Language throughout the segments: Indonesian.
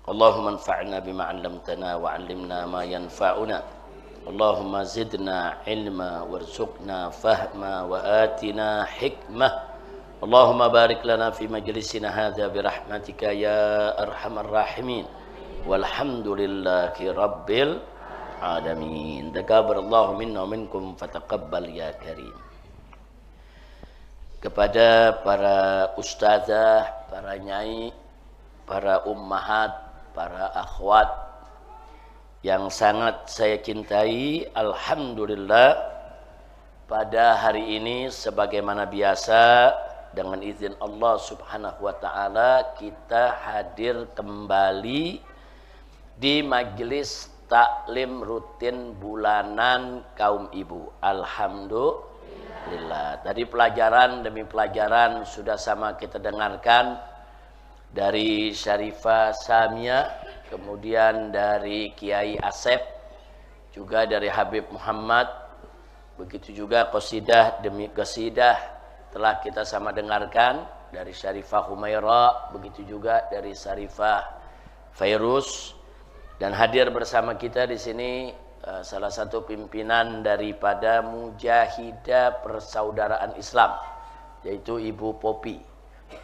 Allahumma anfa'na bima 'allamtana wa 'allimna ma yanfa'una. Allahumma zidna ilma warzuqna fahma wa atina hikmah. Allahumma barik lana fi majlisina hadza bi rahmatika ya arhamar rahimin. Walhamdulillahi rabbil alamin. Taqabbalallahu minna wa minkum fataqabbal ya karim. Kepada para ustazah, para nyai, para ummahat, para akhwat yang sangat saya cintai, alhamdulillah pada hari ini sebagaimana biasa dengan izin Allah Subhanahu wa taala kita hadir kembali di majelis taklim rutin bulanan kaum ibu. Alhamdulillah. Tadi pelajaran demi pelajaran sudah sama kita dengarkan dari Syarifah Samia, kemudian dari Kiai Asep, juga dari Habib Muhammad, begitu juga qasidah demi qasidah telah kita sama dengarkan dari Syarifah Humaira, begitu juga dari Syarifah Fairuz, dan hadir bersama kita di sini salah satu pimpinan daripada Mujahidah Persaudaraan Islam, yaitu Ibu Popi.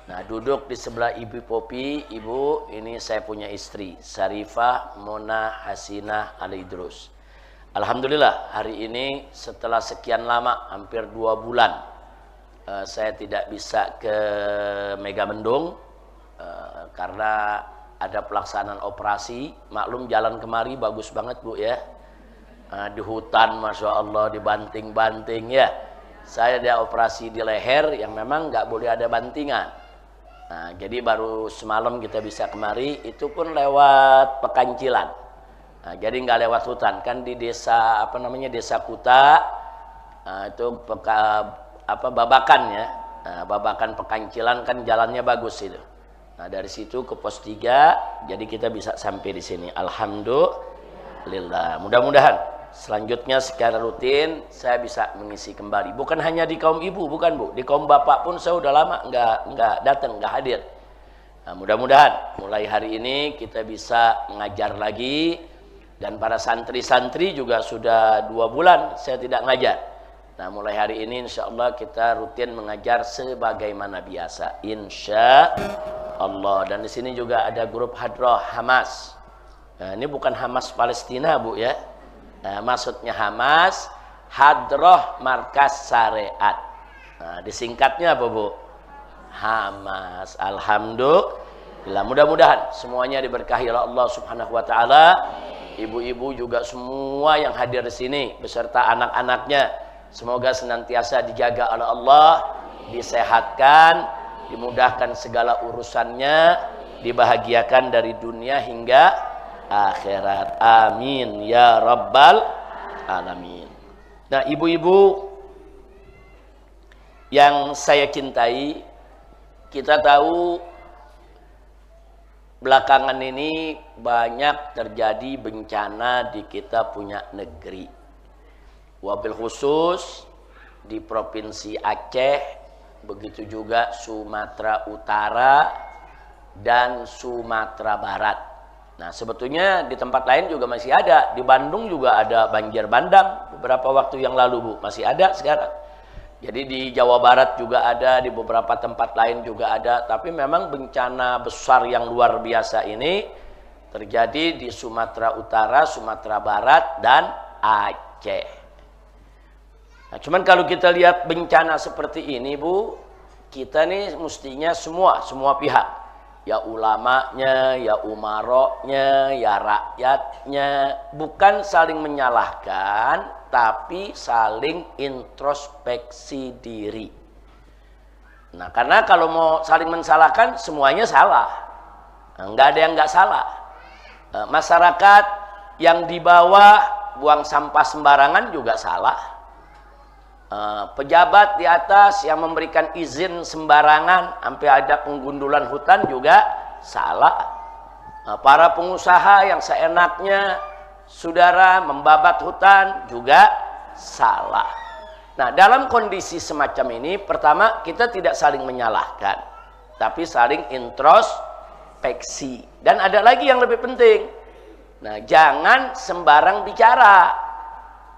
Nah, duduk di sebelah Ibu Popi, Ibu ini saya punya istri, Syarifah Mona Hasinah Al-Idrus. Alhamdulillah hari ini setelah sekian lama, hampir 2 bulan, saya tidak bisa ke Megamendung karena ada pelaksanaan operasi. Maklum jalan kemari bagus banget Bu ya. Di hutan Masya Allah, dibanting-banting ya. Saya ada operasi di leher yang memang nggak boleh ada bantingan. Nah, jadi baru semalam kita bisa kemari, itu pun lewat Pekancilan. Nah, jadi nggak lewat hutan, kan di desa apa namanya, Desa Kuta. Nah, itu Babakan ya. Nah, Babakan Pekancilan kan jalannya bagus itu. Nah, dari situ ke pos 3, jadi kita bisa sampai di sini. Alhamdulillah. Mudah-mudahan selanjutnya secara rutin saya bisa mengisi kembali. Bukan hanya di kaum ibu, bukan Bu. Di kaum bapak pun saya udah lama nggak datang, nggak hadir. Nah, mudah-mudahan mulai hari ini kita bisa mengajar lagi. Dan para santri-santri juga sudah 2 bulan saya tidak ngajar. Nah, mulai hari ini insya Allah kita rutin mengajar sebagaimana biasa. Insya Allah. Dan di sini juga ada grup Hadroh Hamas. Nah, ini bukan Hamas Palestina Bu ya. Nah, maksudnya Hamas, Hadroh Markas Syariat. Nah, disingkatnya apa Bu? Hamas. Alhamdulillah. Mudah-mudahan semuanya diberkahi oleh Allah Subhanahu wa taala. Ibu-ibu juga semua yang hadir di sini beserta anak-anaknya, semoga senantiasa dijaga oleh Allah, disehatkan, dimudahkan segala urusannya, dibahagiakan dari dunia hingga akhirat. Amin ya rabbal alamin. Nah, ibu-ibu yang saya cintai, kita tahu belakangan ini banyak terjadi bencana di kita punya negeri. Wabil khusus di Provinsi Aceh, begitu juga Sumatera Utara dan Sumatera Barat. Nah, sebetulnya di tempat lain juga masih ada. Di Bandung juga ada banjir bandang beberapa waktu yang lalu Bu, masih ada sekarang. Jadi di Jawa Barat juga ada, di beberapa tempat lain juga ada. Tapi memang bencana besar yang luar biasa ini terjadi di Sumatera Utara, Sumatera Barat, dan Aceh. Nah, cuman kalau kita lihat bencana seperti ini Bu, kita nih mestinya semua pihak, ya ulamanya, ya umaroknya, ya rakyatnya, bukan saling menyalahkan, tapi saling introspeksi diri. Nah, karena kalau mau saling mensalahkan, semuanya salah. Nah, nggak ada yang nggak salah. Masyarakat yang di bawah buang sampah sembarangan juga salah. Pejabat di atas yang memberikan izin sembarangan sampai ada penggundulan hutan juga salah. Para pengusaha yang seenaknya saudara membabat hutan juga salah. Nah, dalam kondisi semacam ini, pertama kita tidak saling menyalahkan, tapi saling peksi. Dan ada lagi yang lebih penting. Nah, jangan sembarang bicara.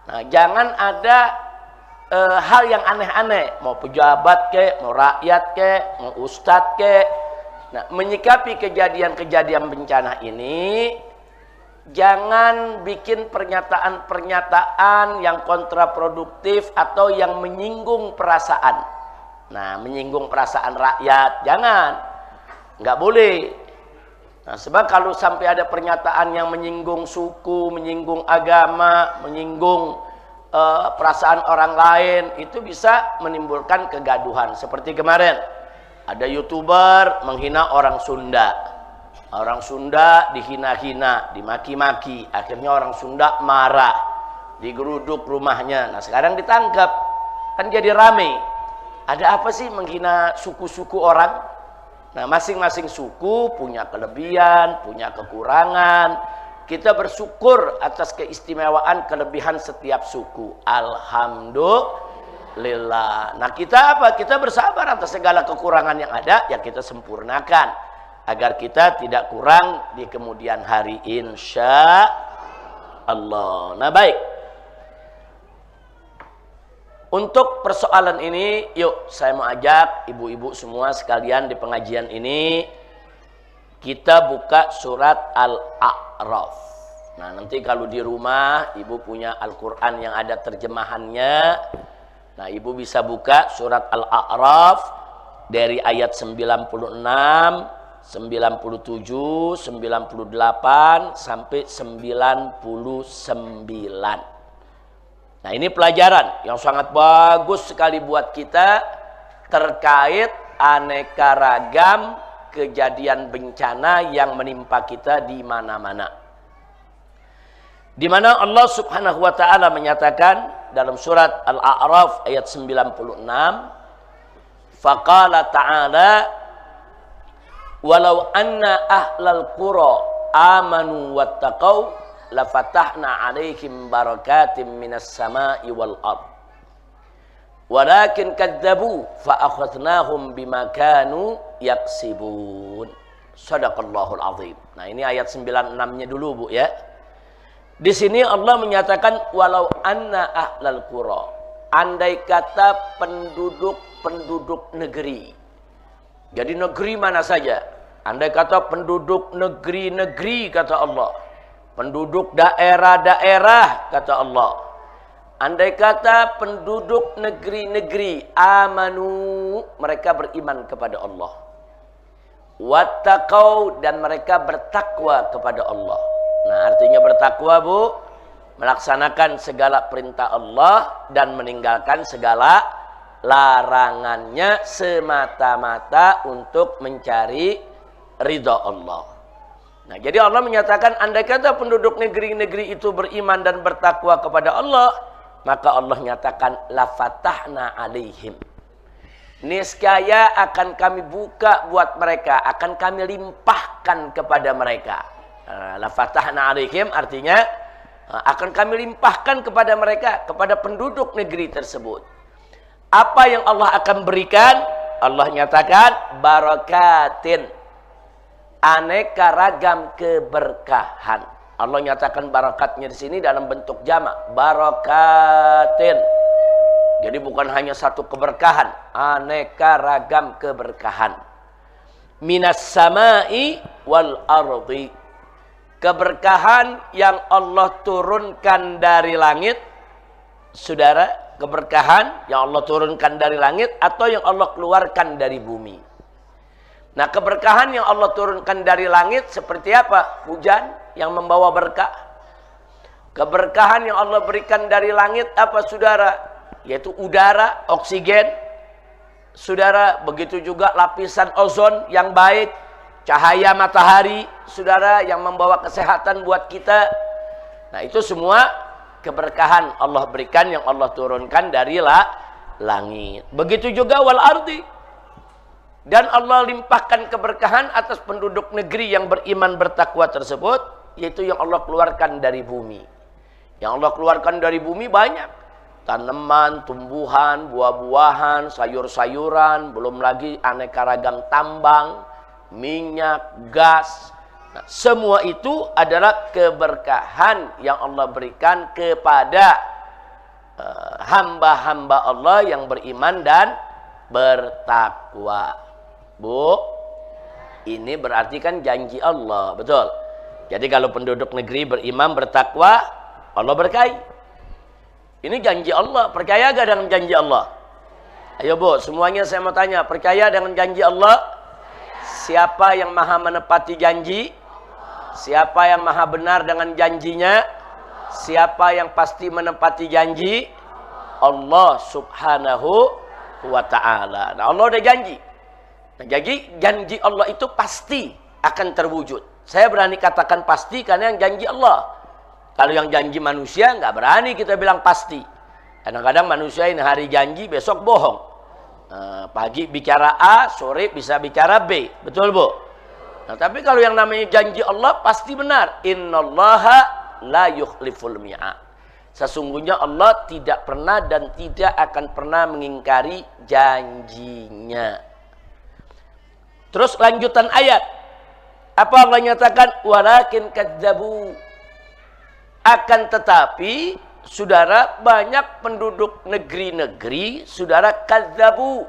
Nah, jangan ada hal yang aneh-aneh, mau pejabat ke, mau rakyat ke, mau ustadz ke. Nah, menyikapi kejadian-kejadian bencana ini, jangan bikin pernyataan-pernyataan yang kontraproduktif atau yang menyinggung perasaan. Nah, menyinggung perasaan rakyat, jangan. Nggak boleh. Nah, sebab kalau sampai ada pernyataan yang menyinggung suku, menyinggung agama, menyinggung perasaan orang lain, itu bisa menimbulkan kegaduhan. Seperti kemarin, ada YouTuber menghina orang Sunda. Orang Sunda dihina-hina, dimaki-maki. Akhirnya orang Sunda marah, digeruduk rumahnya. Nah, sekarang ditangkap, kan jadi rame. Ada apa sih menghina suku-suku orang? Nah, masing-masing suku punya kelebihan, punya kekurangan. Kita bersyukur atas keistimewaan kelebihan setiap suku. Alhamdulillah. Nah, kita apa? Kita bersabar atas segala kekurangan yang ada, yang kita sempurnakan agar kita tidak kurang di kemudian hari, insya Allah. Nah, baik. Untuk persoalan ini, yuk saya mau ajak ibu-ibu semua sekalian di pengajian ini, kita buka surat Al-A'raf. Nah, nanti kalau di rumah ibu punya Al-Quran yang ada terjemahannya, nah ibu bisa buka surat Al-A'raf dari ayat 96, 97, 98 sampai 99. Nah, ini pelajaran yang sangat bagus sekali buat kita terkait aneka ragam kejadian bencana yang menimpa kita di mana-mana. Di mana Allah Subhanahu wa taala menyatakan dalam surat Al-A'raf ayat 96, faqala ta'ala walau anna ahlal qura amanu wattaqau lafatahna 'alaihim barakatim minas sama'i wal ardh walakin kadzabu fa akhadnahum bima kanu yaksibun. Shadaqallahul azim. Nah, ini ayat 96-nya dulu, Bu, ya. Di sini Allah menyatakan walau anna ahlal qura, andai kata penduduk negeri. Jadi negeri mana saja? Andai kata penduduk negeri-negeri, kata Allah. Penduduk daerah-daerah, kata Allah. Andai kata penduduk negeri-negeri amanu, mereka beriman kepada Allah. Wattaqau, dan mereka bertakwa kepada Allah. Nah, artinya bertakwa, Bu, melaksanakan segala perintah Allah dan meninggalkan segala larangannya semata-mata untuk mencari ridha Allah. Nah, jadi Allah menyatakan andai kata penduduk negeri-negeri itu beriman dan bertakwa kepada Allah, maka Allah nyatakan lafatahna alaihim, niscaya akan kami buka buat mereka, akan kami limpahkan kepada mereka. Lafatahna alaihim artinya akan kami limpahkan kepada mereka, kepada penduduk negeri tersebut. Apa yang Allah akan berikan? Allah nyatakan barakatin, aneka ragam keberkahan. Allah nyatakan barakatnya di sini dalam bentuk jamak, barakatin. Jadi bukan hanya satu keberkahan, aneka ragam keberkahan. Minas sama'i wal ardi, keberkahan yang Allah turunkan dari langit. Saudara, keberkahan yang Allah turunkan dari langit atau yang Allah keluarkan dari bumi. Nah, keberkahan yang Allah turunkan dari langit seperti apa? Hujan yang membawa berkah. Keberkahan yang Allah berikan dari langit apa, saudara? Yaitu udara, oksigen. Saudara, begitu juga lapisan ozon yang baik, cahaya matahari, saudara, yang membawa kesehatan buat kita. Nah, itu semua keberkahan Allah berikan, yang Allah turunkan dari langit. Begitu juga wal ardi. Dan Allah limpahkan keberkahan atas penduduk negeri yang beriman bertakwa tersebut, yaitu yang Allah keluarkan dari bumi. Yang Allah keluarkan dari bumi banyak. Tanaman, tumbuhan, buah-buahan, sayur-sayuran, belum lagi aneka ragam tambang minyak, gas. Nah, semua itu adalah keberkahan yang Allah berikan kepada hamba-hamba Allah yang beriman dan bertakwa. Bu, ini berarti kan janji Allah, betul? Jadi kalau penduduk negeri beriman bertakwa, Allah berkahi. Ini janji Allah, percaya gak dengan janji Allah? Ayo Bu, semuanya saya mau tanya, percaya dengan janji Allah? Siapa yang maha menepati janji? Siapa yang maha benar dengan janjinya? Siapa yang pasti menepati janji? Allah subhanahu wa ta'ala. Nah, Allah udah janji. Nah, jadi janji Allah itu pasti akan terwujud. Saya berani katakan pasti karena yang janji Allah. Kalau yang janji manusia nggak berani kita bilang pasti. Kadang-kadang manusia ini hari janji besok bohong. Pagi bicara A, sore bisa bicara B. Betul Bu? Nah, tapi kalau yang namanya janji Allah pasti benar. Innallaha la yukhliful mi'ad. Sesungguhnya Allah tidak pernah dan tidak akan pernah mengingkari janjinya. Terus lanjutan ayat. Apa Allah nyatakan? Walakin kadzabu. Akan tetapi, saudara, banyak penduduk negeri-negeri, saudara, kadzabu,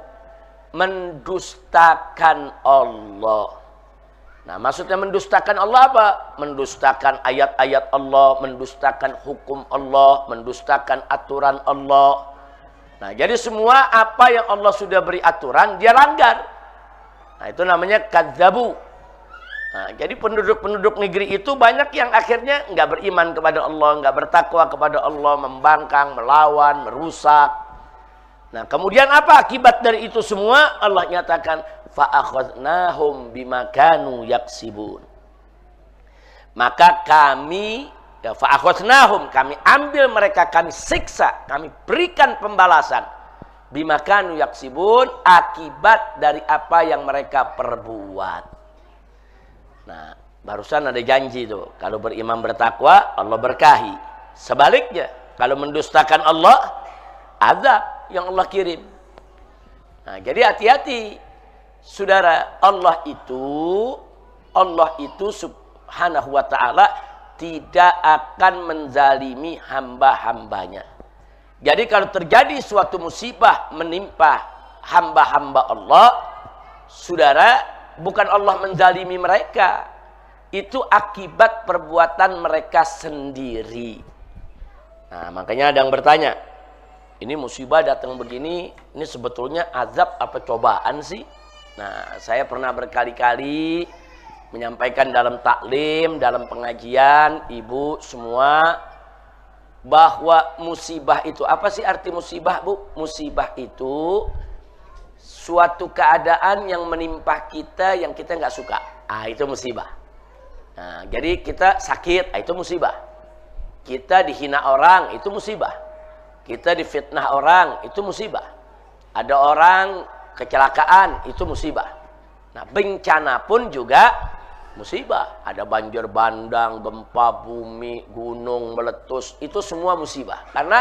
mendustakan Allah. Nah, maksudnya mendustakan Allah apa? Mendustakan ayat-ayat Allah, mendustakan hukum Allah, mendustakan aturan Allah. Nah, jadi semua apa yang Allah sudah beri aturan, dia langgar. Nah, itu namanya kadzabu. Nah, jadi penduduk-penduduk negeri itu banyak yang akhirnya nggak beriman kepada Allah, nggak bertakwa kepada Allah, membangkang, melawan, merusak. Nah, kemudian apa akibat dari itu semua? Allah nyatakan, fa'akhadnahum bima kanu yaksibun. Maka kami, ya, fa'akhadnahum, kami ambil mereka, kami siksa, kami berikan pembalasan. Bima kanu yaksibun, akibat dari apa yang mereka perbuat. Nah, barusan ada janji tuh. Kalau beriman bertakwa, Allah berkahi. Sebaliknya, kalau mendustakan Allah, azab yang Allah kirim. Nah, jadi hati-hati. Saudara, Allah itu subhanahu wa ta'ala tidak akan menzalimi hamba-hambanya. Jadi kalau terjadi suatu musibah menimpa hamba-hamba Allah, saudara, bukan Allah menzalimi mereka. Itu akibat perbuatan mereka sendiri. Nah, makanya ada yang bertanya, ini musibah datang begini, ini sebetulnya azab apa cobaan sih? Nah, saya pernah berkali-kali menyampaikan dalam taklim, dalam pengajian, ibu semua, bahwa musibah itu, apa sih arti musibah, Bu? Musibah itu suatu keadaan yang menimpa kita yang kita nggak suka. Itu musibah. Nah, jadi kita sakit, itu musibah. Kita dihina orang, itu musibah. Kita difitnah orang, itu musibah. Ada orang kecelakaan, itu musibah. Nah, bencana pun juga musibah. Ada banjir bandang, gempa bumi, gunung meletus, itu semua musibah. Karena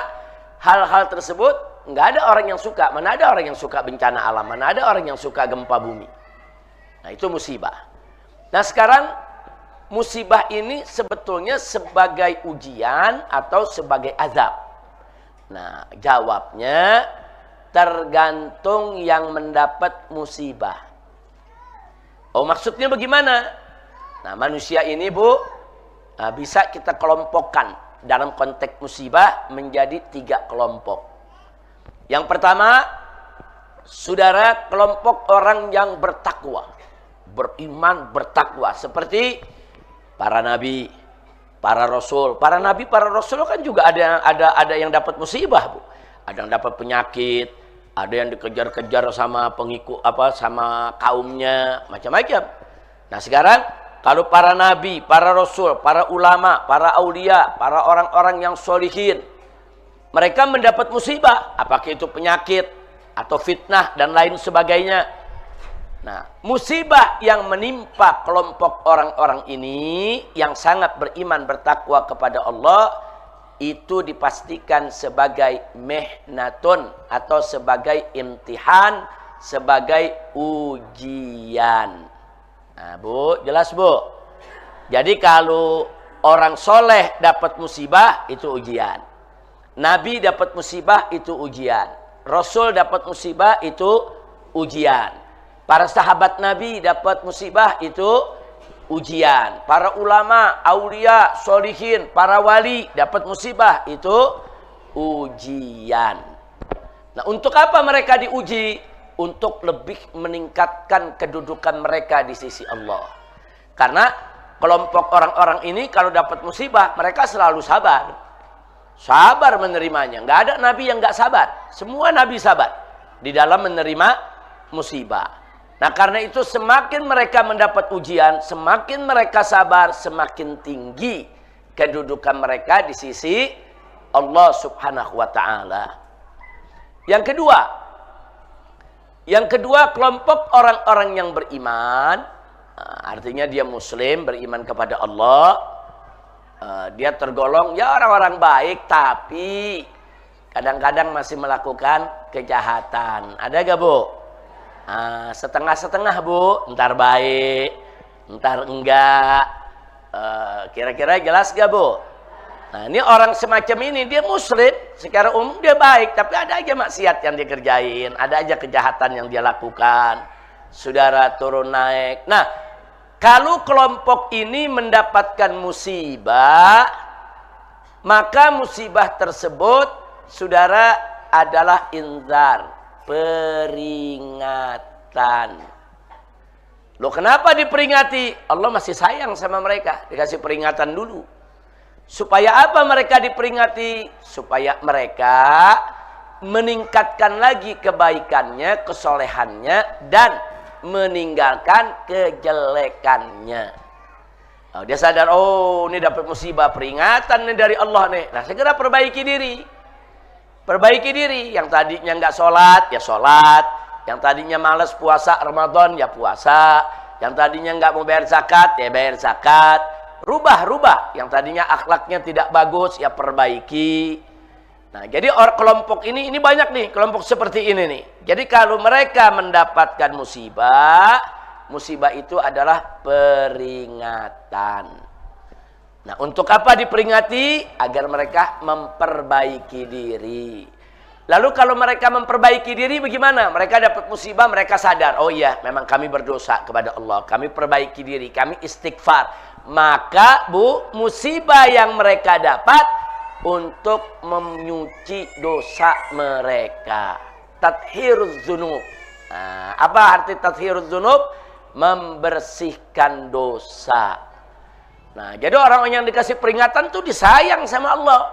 hal-hal tersebut nggak ada orang yang suka. Mana ada orang yang suka bencana alam? Mana ada orang yang suka gempa bumi? Nah, itu musibah. Nah, sekarang musibah ini sebetulnya sebagai ujian atau sebagai azab. Nah, jawabnya tergantung yang mendapat musibah. Oh, maksudnya bagaimana? Nah, manusia ini, Bu, bisa kita kelompokkan dalam konteks musibah menjadi 3 kelompok. Yang pertama, saudara, kelompok orang yang bertakwa, beriman, bertakwa, seperti para nabi, para rasul. Para nabi, para rasul kan juga ada yang dapat musibah, Bu. Ada yang dapat penyakit, ada yang dikejar-kejar sama pengikut sama kaumnya, macam-macam. Nah, sekarang kalau para nabi, para rasul, para ulama, para aulia, para orang-orang yang solihin, mereka mendapat musibah, apakah itu penyakit atau fitnah dan lain sebagainya. Nah, musibah yang menimpa kelompok orang-orang ini yang sangat beriman bertakwa kepada Allah, itu dipastikan sebagai mihnatun atau sebagai imtihan, sebagai ujian. Nah, Bu, jelas Bu. Jadi kalau orang soleh dapat musibah itu ujian. Nabi dapat musibah itu ujian. Rasul dapat musibah itu ujian. Para sahabat Nabi dapat musibah itu ujian. Para ulama, aulia, solihin, para wali dapat musibah itu ujian. Nah, untuk apa mereka diuji? Untuk lebih meningkatkan kedudukan mereka di sisi Allah. Karena kelompok orang-orang ini kalau dapat musibah, mereka selalu sabar. Sabar menerimanya. Nggak ada nabi yang nggak sabar. Semua nabi sabar di dalam menerima musibah. Nah, karena itu semakin mereka mendapat ujian, semakin mereka sabar, semakin tinggi kedudukan mereka di sisi Allah Subhanahu wa ta'ala. Yang kedua, kelompok orang-orang yang beriman, artinya dia muslim, beriman kepada Allah, dia tergolong ya orang-orang baik, tapi kadang-kadang masih melakukan kejahatan. Ada gak Bu? Setengah-setengah Bu, ntar baik, ntar enggak. Kira-kira jelas gak Bu? Nah, ini orang semacam ini, dia muslim, secara umum dia baik, tapi ada aja maksiat yang dia kerjain, ada aja kejahatan yang dia lakukan. Saudara, turun naik. Nah, kalau kelompok ini mendapatkan musibah, maka musibah tersebut, saudara, adalah inzar, peringatan. Loh, kenapa diperingati? Allah masih sayang sama mereka, dikasih peringatan dulu. Supaya apa mereka diperingati? Supaya mereka meningkatkan lagi kebaikannya, kesolehannya, dan meninggalkan kejelekannya. Dia sadar, oh ini dapat musibah, peringatan nih dari Allah nih. Nah, segera perbaiki diri. Perbaiki diri. Yang tadinya nggak sholat, ya sholat. Yang tadinya malas puasa Ramadan, ya puasa. Yang tadinya nggak mau bayar zakat, ya bayar zakat. Rubah. Yang tadinya akhlaknya tidak bagus, ya perbaiki. Nah, jadi kelompok ini banyak nih, kelompok seperti ini nih. Jadi kalau mereka mendapatkan musibah, musibah itu adalah peringatan. Nah, untuk apa diperingati? Agar mereka memperbaiki diri. Lalu kalau mereka memperbaiki diri bagaimana? Mereka dapat musibah, mereka sadar, oh iya, memang kami berdosa kepada Allah. Kami perbaiki diri, kami istighfar. Maka Bu, musibah yang mereka dapat untuk menyuci dosa mereka. Tathhiruz dzunub. Nah, apa arti tathhiruz dzunub? Membersihkan dosa. Nah, jadi orang yang dikasih peringatan tuh disayang sama Allah.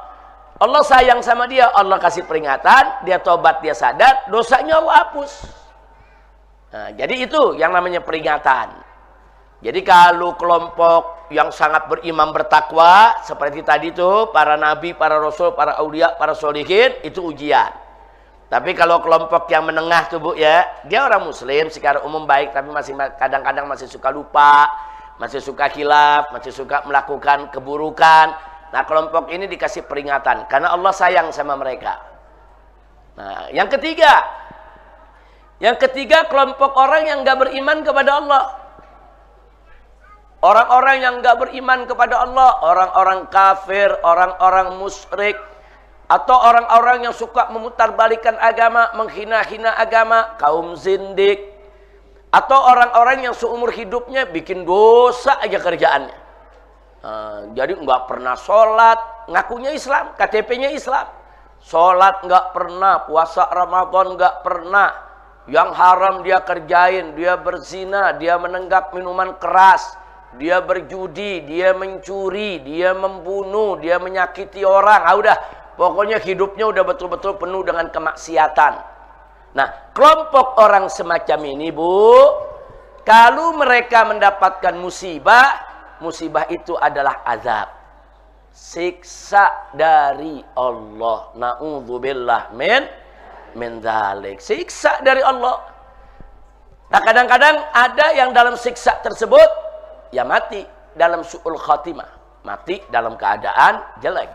Allah sayang sama dia, Allah kasih peringatan, dia tobat, dia sadar, dosanya Allah hapus. Nah, jadi itu yang namanya peringatan. Jadi kalau kelompok yang sangat beriman bertakwa seperti tadi itu, para nabi, para rasul, para aulia, para solihin, itu ujian. Tapi kalau kelompok yang menengah tuh Bu ya, dia orang muslim secara umum baik, tapi masih kadang-kadang masih suka lupa, masih suka khilaf, masih suka melakukan keburukan. Nah, kelompok ini dikasih peringatan karena Allah sayang sama mereka. Nah, yang ketiga kelompok orang yang nggak beriman kepada Allah. Orang-orang yang nggak beriman kepada Allah, orang-orang kafir, orang-orang musyrik, atau orang-orang yang suka memutarbalikkan agama, menghina-hina agama, kaum zindik, atau orang-orang yang seumur hidupnya bikin dosa aja kerjaannya. Jadi nggak pernah sholat, ngakunya Islam, KTP-nya Islam, sholat nggak pernah, puasa Ramadan nggak pernah, yang haram dia kerjain, dia berzina, dia menenggak minuman keras, dia berjudi, dia mencuri, dia membunuh, dia menyakiti orang. Udah, pokoknya hidupnya udah betul-betul penuh dengan kemaksiatan. Nah, kelompok orang semacam ini Bu, kalau mereka mendapatkan musibah, musibah itu adalah azab, siksa dari Allah. Na'udzubillah min dzalik, siksa dari Allah. Nah, kadang-kadang ada yang dalam siksa tersebut ya mati dalam su'ul khatimah, mati dalam keadaan jelek.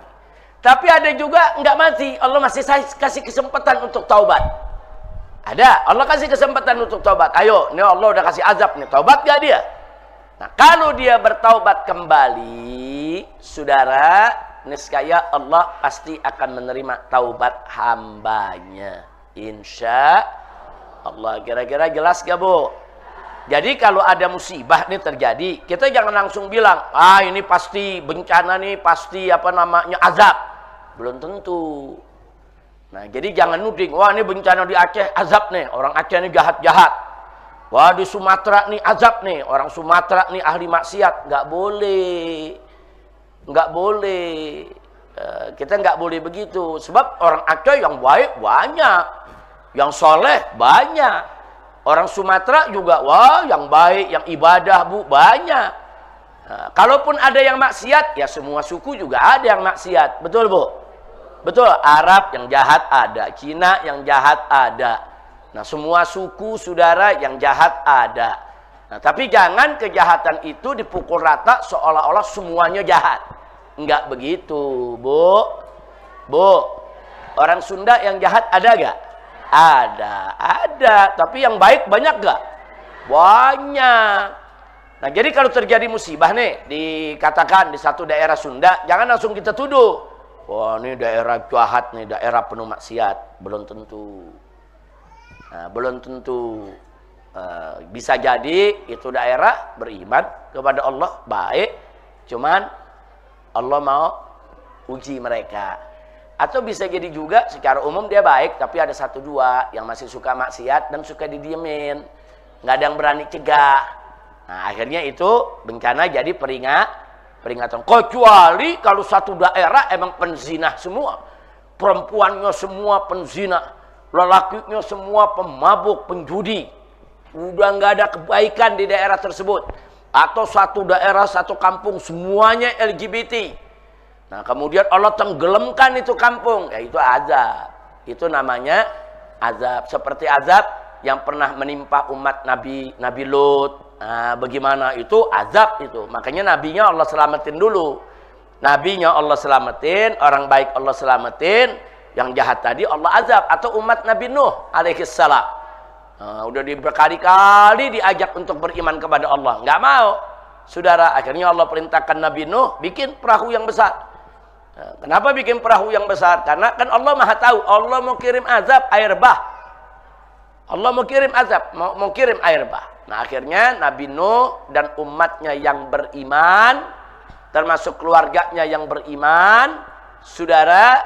Tapi ada juga nggak mati, Allah masih kasih kesempatan untuk taubat. Ada, Allah kasih kesempatan untuk taubat. Ayo, ini Allah udah kasih azab nih, taubat gak dia? Nah, kalau dia bertaubat kembali, saudara, niscaya Allah pasti akan menerima taubat hambanya. Insya Allah. Kira-kira jelas gak, Bu? Jadi kalau ada musibah nih terjadi, kita jangan langsung bilang, ah ini pasti bencana nih, pasti apa namanya azab. Belum tentu. Nah, jadi jangan nuding, wah ini bencana di Aceh, azab nih, orang Aceh ini jahat-jahat. Wah di Sumatera nih azab nih, orang Sumatera nih ahli maksiat. Nggak boleh. Nggak boleh. Kita nggak boleh begitu. Sebab orang Aceh yang baik banyak. Yang soleh banyak. Orang Sumatera juga, wah yang baik, yang ibadah Bu, banyak. Nah, kalaupun ada yang maksiat, ya semua suku juga ada yang maksiat. Betul Bu? Betul, Arab yang jahat ada, Cina yang jahat ada. Nah, semua suku saudara yang jahat ada. Nah, tapi jangan kejahatan itu dipukul rata seolah-olah semuanya jahat. Enggak begitu, Bu. Bu, orang Sunda yang jahat ada gak? Ada. Tapi yang baik banyak gak? Banyak. Nah, jadi kalau terjadi musibah nih, dikatakan di satu daerah Sunda, jangan langsung kita tuduh. Wah, ini daerah jahat nih, daerah penuh maksiat. Belum tentu. Nah, belum tentu. Bisa jadi itu daerah beriman kepada Allah, baik, cuman Allah mau uji mereka. Atau bisa jadi juga secara umum dia baik, tapi ada satu dua yang masih suka maksiat dan suka didiemin, nggak ada yang berani cegah. Nah, akhirnya itu bencana jadi peringatan. Kecuali kalau satu daerah emang penzina semua, perempuannya semua penzina, lelakinya semua pemabuk, penjudi. Udah nggak ada kebaikan di daerah tersebut. Atau satu daerah, satu kampung semuanya LGBT. Nah, kemudian Allah tenggelamkan itu kampung, yaitu azab. Itu namanya azab. Seperti azab yang pernah menimpa umat Nabi Lut. Nah, bagaimana itu azab itu. Makanya nabinya Allah selamatin dulu. Nabinya Allah selamatin, orang baik Allah selamatin. Yang jahat tadi Allah azab. Atau umat Nabi Nuh alaihissalam. Nah, udah berkali-kali diajak untuk beriman kepada Allah. Nggak mau. Saudara, akhirnya Allah perintahkan Nabi Nuh bikin perahu yang besar. Nah, kenapa bikin perahu yang besar? Karena kan Allah maha tahu. Allah mau kirim azab air bah. Allah mau kirim azab. Mau kirim air bah. Nah, akhirnya Nabi Nuh dan umatnya yang beriman. Termasuk keluarganya yang beriman. Saudara,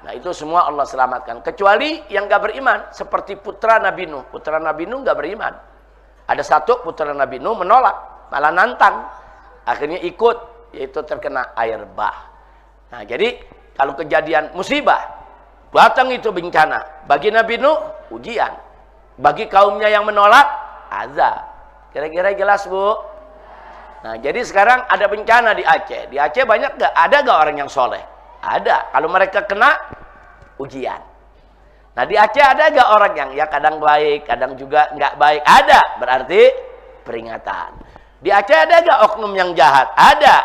nah itu semua Allah selamatkan. Kecuali yang gak beriman. Seperti putra Nabi Nuh. Putra Nabi Nuh gak beriman. Ada satu putra Nabi Nuh menolak. Malah nantang. Akhirnya ikut. Yaitu terkena air bah. Nah jadi kalau kejadian musibah. Datang itu bencana. Bagi Nabi Nuh ujian. Bagi kaumnya yang menolak azab. Kira-kira jelas Bu? Nah jadi sekarang ada bencana di Aceh. Di Aceh banyak gak? Ada gak orang yang soleh? Ada. Kalau mereka kena ujian. Nah di Aceh ada gak orang yang ya kadang baik, kadang juga nggak baik? Ada. Berarti peringatan. Di Aceh ada gak oknum yang jahat? Ada.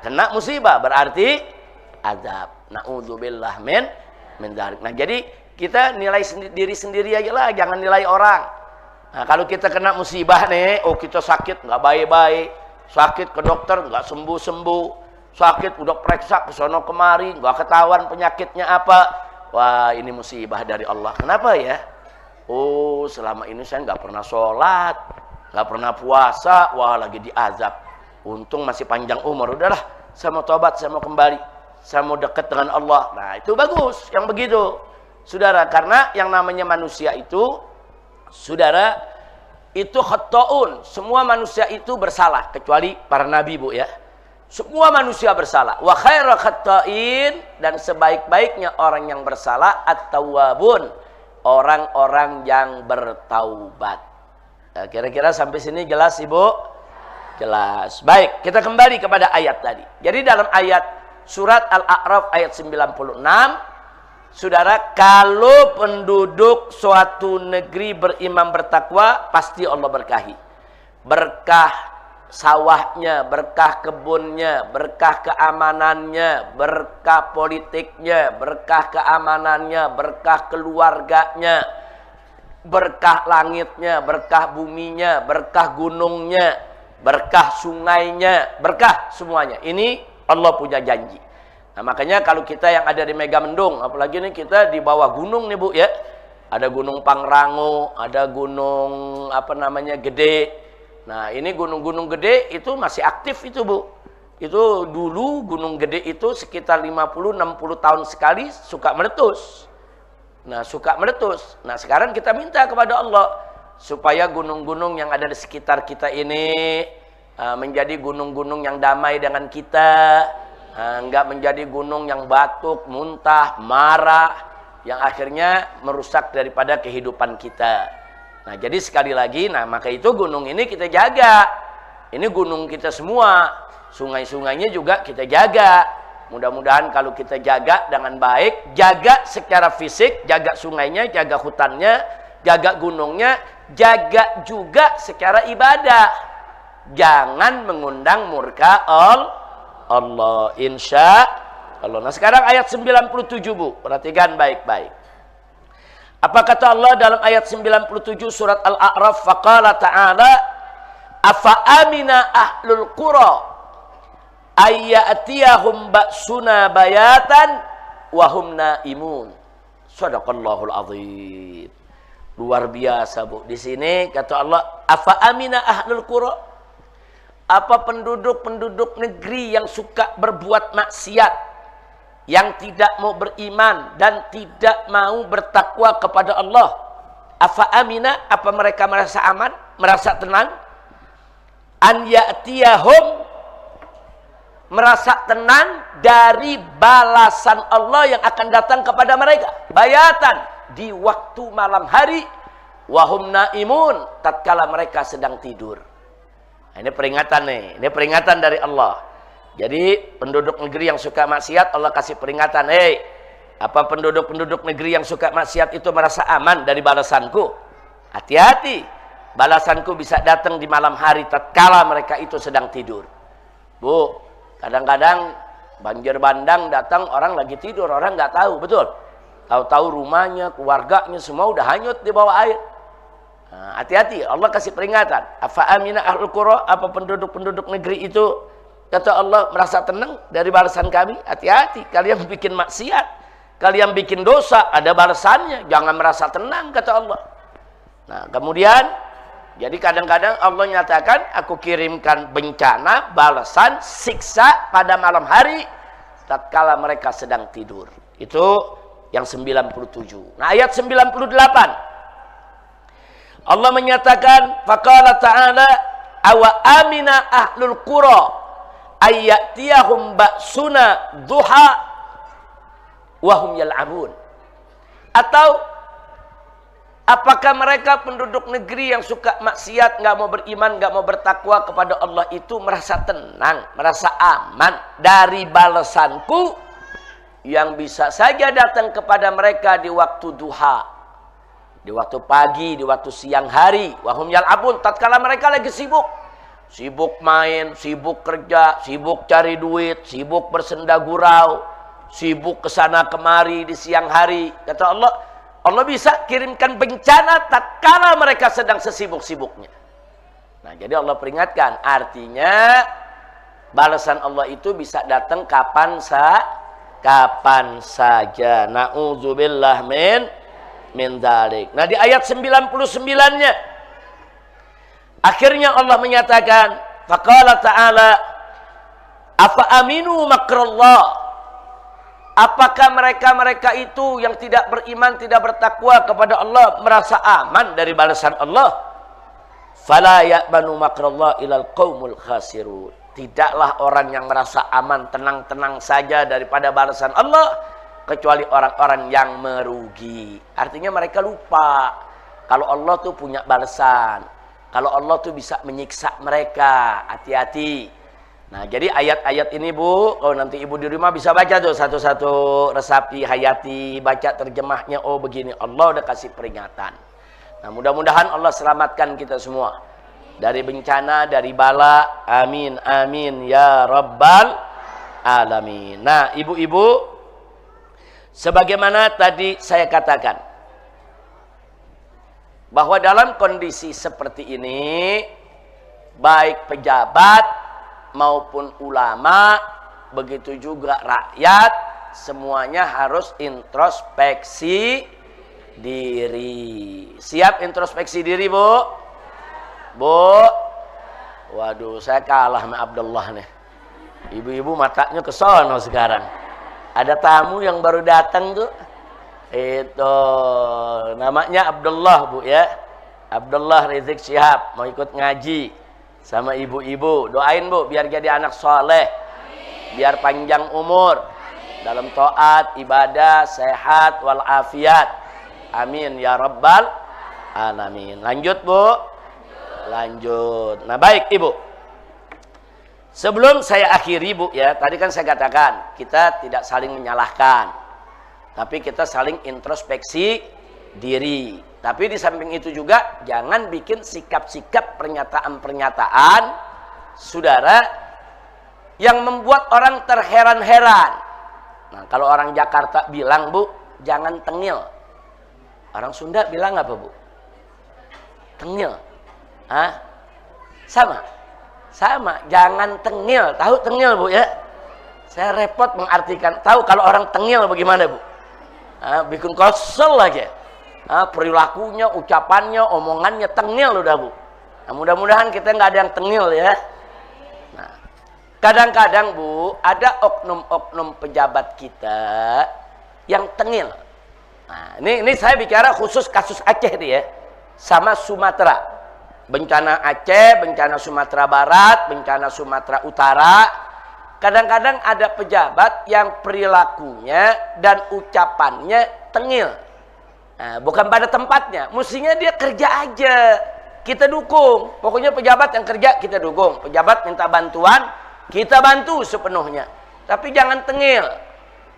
Kena musibah. Berarti azab. Na'udzubillah min dzalik. Nah jadi kita nilai diri sendiri aja lah. Jangan nilai orang. Nah kalau kita kena musibah nih. Oh kita sakit nggak baik-baik. Sakit ke dokter nggak sembuh-sembuh. Sakit udah periksa ke sono kemari nggak ketahuan penyakitnya apa. Wah ini musibah dari Allah. Kenapa ya? Oh selama ini saya nggak pernah sholat, nggak pernah puasa. Wah lagi diazab. Untung masih panjang umur. Udahlah saya mau tobat, saya mau kembali, saya mau dekat dengan Allah. Nah itu bagus yang begitu saudara. Karena yang namanya manusia itu saudara itu khata'un. Semua manusia itu bersalah kecuali para nabi Bu ya. Semua manusia bersalah. Wa khairu khata'in, dan sebaik-baiknya orang yang bersalah at-tawwabun, orang-orang yang bertaubat. Nah, kira-kira sampai sini jelas Ibu? Jelas. Baik, kita kembali kepada ayat tadi. Jadi dalam ayat surat Al-A'raf ayat 96, saudara, kalau penduduk suatu negeri beriman bertakwa, pasti Allah berkahi. Berkah sawahnya, berkah kebunnya, berkah keamanannya, berkah politiknya, berkah keamanannya, berkah keluarganya, berkah langitnya, berkah buminya, berkah gunungnya. berkah sungainya, berkah semuanya. Ini Allah punya janji. Nah, makanya kalau kita yang ada di Megamendung, apalagi nih kita di bawah gunung nih Bu ya. Ada Gunung Pangrango, ada gunung apa namanya Gede. Nah, ini gunung-gunung gede itu masih aktif itu Bu. Itu dulu Gunung Gede itu sekitar 50-60 tahun sekali suka meletus. Nah, suka meletus. Nah, sekarang kita minta kepada Allah supaya gunung-gunung yang ada di sekitar kita ini menjadi gunung-gunung yang damai dengan kita, enggak menjadi gunung yang batuk, muntah, marah, yang akhirnya merusak daripada kehidupan kita. Nah, jadi sekali lagi, nah maka itu gunung ini kita jaga. Ini gunung kita semua, sungai-sungainya juga kita jaga. Mudah-mudahan kalau kita jaga dengan baik, jaga secara fisik, jaga sungainya, jaga hutannya, jaga gunungnya, jaga juga secara ibadah. Jangan mengundang murka Allah, insya Allah. Nah, sekarang ayat 97 Bu, perhatikan baik-baik. Apa kata Allah dalam ayat 97 surat Al-A'raf? Faqala ta'ala afa amina ahlul qura ayyatiyahum ba'suna bayatan wahum naimun. Shadaqallahul azim. Luar biasa Bu. Di sini kata Allah, afa amina ahlul qura, apa penduduk-penduduk negeri yang suka berbuat maksiat, yang tidak mau beriman dan tidak mau bertakwa kepada Allah. Afa amina, apa mereka merasa aman, merasa tenang? An ya'tiyahum, merasa tenang dari balasan Allah yang akan datang kepada mereka. Bayatan, di waktu malam hari. Wahum naimun, tatkala mereka sedang tidur. Nah, ini peringatan nih, ini peringatan dari Allah. Jadi penduduk negeri yang suka maksiat, Allah kasih peringatan, hei, apa penduduk-penduduk negeri yang suka maksiat itu merasa aman dari balasanku? Hati-hati, balasanku bisa datang di malam hari tatkala mereka itu sedang tidur. Bu, kadang-kadang banjir bandang datang, orang lagi tidur, orang nggak tahu, betul? Tahu-tahu rumahnya, keluarganya semua udah hanyut di bawah air. Hati-hati, Allah kasih peringatan. Afa amina ahlul qura, apa penduduk-penduduk negeri itu, kata Allah, merasa tenang dari balasan kami? Hati-hati, kalian bikin maksiat, kalian bikin dosa, ada balasannya. Jangan merasa tenang, kata Allah. Nah, kemudian, jadi kadang-kadang Allah nyatakan, aku kirimkan bencana, balasan, siksa pada malam hari, tatkala mereka sedang tidur. Itu yang 97. Nah, ayat 98. Allah menyatakan, faqala ta'ala, awa amina ahlul qura ayyatiyahum ba'suna duha wahum yal'abun. Atau apakah mereka penduduk negeri yang suka maksiat, nggak mau beriman, nggak mau bertakwa kepada Allah itu merasa tenang, merasa aman dari balasanku yang bisa saja datang kepada mereka di waktu duha, di waktu pagi, di waktu siang hari. Wahum yal'abun, tatkala mereka lagi sibuk main, sibuk kerja, sibuk cari duit, sibuk bersenda gurau, sibuk kesana kemari di siang hari. Kata Allah, Allah bisa kirimkan bencana tatkala mereka sedang sesibuk-sibuknya. Nah, jadi Allah peringatkan, artinya balasan Allah itu bisa datang kapan saja. Na'udzubillah min dzalik. Nah, di ayat 99-nya akhirnya Allah menyatakan, faqala ta'ala afa aminu makrallah, apakah mereka itu yang tidak beriman, tidak bertakwa kepada Allah merasa aman dari balasan Allah? Fala ya'manu makrallah ilal qaumul khasirun. Tidaklah orang yang merasa aman, tenang-tenang saja daripada balasan Allah kecuali orang-orang yang merugi. Artinya mereka lupa kalau Allah tuh punya balasan. Kalau Allah tuh bisa menyiksa mereka, hati-hati. Nah, jadi ayat-ayat ini Bu, kalau nanti Ibu di rumah bisa baca tuh satu-satu, resapi, hayati, baca terjemahnya. Oh begini, Allah udah kasih peringatan. Nah, mudah-mudahan Allah selamatkan kita semua dari bencana, dari bala. Amin, amin, ya Rabbal Alamin. Nah, ibu-ibu, sebagaimana tadi saya katakan, bahwa dalam kondisi seperti ini baik pejabat maupun ulama, begitu juga rakyat, semuanya harus introspeksi diri. Siap introspeksi diri, Bu? Bu? Waduh, saya kalah sama Abdullah nih. Ibu-ibu matanya ke sono sekarang. Ada tamu yang baru datang tuh. Itu namanya Abdullah, Bu ya. Abdullah Rizik Syihab mau ikut ngaji sama ibu-ibu. Doain, Bu, biar jadi anak soleh, biar panjang umur dalam taat, ibadah, sehat walafiat. Amin ya rabbal alamin. Lanjut, Bu. Lanjut. Nah, baik Ibu, sebelum saya akhiri, Bu ya, tadi kan saya katakan kita tidak saling menyalahkan, tapi kita saling introspeksi diri. Tapi di samping itu juga jangan bikin sikap-sikap, pernyataan-pernyataan saudara yang membuat orang terheran-heran. Nah, kalau orang Jakarta bilang, Bu, jangan tengil. Orang Sunda bilang apa, Bu? Tengil. Hah? Sama. Sama, jangan tengil. Tahu tengil, Bu ya? Saya repot mengartikan. Tahu kalau orang tengil bagaimana, Bu? Bikin kesel aja. Perilakunya, ucapannya, omongannya tengil udah, Bu. Nah, mudah-mudahan kita nggak ada yang tengil ya. Nah, kadang-kadang, Bu, ada oknum-oknum pejabat kita yang tengil. Nah, ini saya bicara khusus kasus Aceh nih ya, sama Sumatera. Bencana Aceh, bencana Sumatera Barat, bencana Sumatera Utara. Kadang-kadang ada pejabat yang perilakunya dan ucapannya tengil. Nah, bukan pada tempatnya. Mestinya dia kerja aja, kita dukung. Pokoknya pejabat yang kerja kita dukung. Pejabat minta bantuan, kita bantu sepenuhnya. Tapi jangan tengil.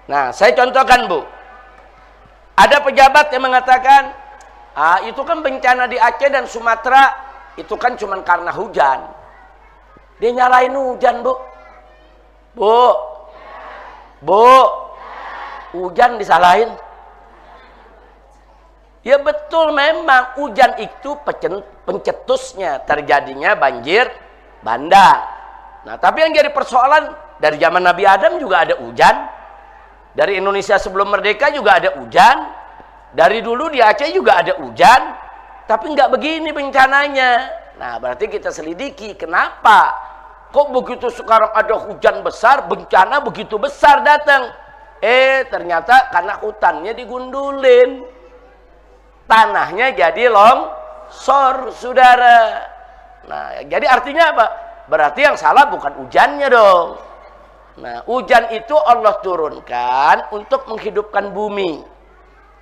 Nah, saya contohkan, Bu. Ada pejabat yang mengatakan, itu kan bencana di Aceh dan Sumatera, itu kan cuma karena hujan. Dia nyalain hujan, Bu. Bu, hujan disalahin. Ya betul, memang hujan itu pencetusnya terjadinya banjir bandang. Nah, tapi yang jadi persoalan dari zaman Nabi Adam juga ada hujan. Dari Indonesia sebelum merdeka juga ada hujan. Dari dulu di Aceh juga ada hujan. Tapi nggak begini bencananya. Nah, berarti kita selidiki kenapa kok begitu sekarang ada hujan besar, bencana begitu besar datang. Ternyata karena hutannya digundulin. Tanahnya jadi longsor, saudara. Nah, jadi artinya apa? Berarti yang salah bukan hujannya dong. Nah, hujan itu Allah turunkan untuk menghidupkan bumi.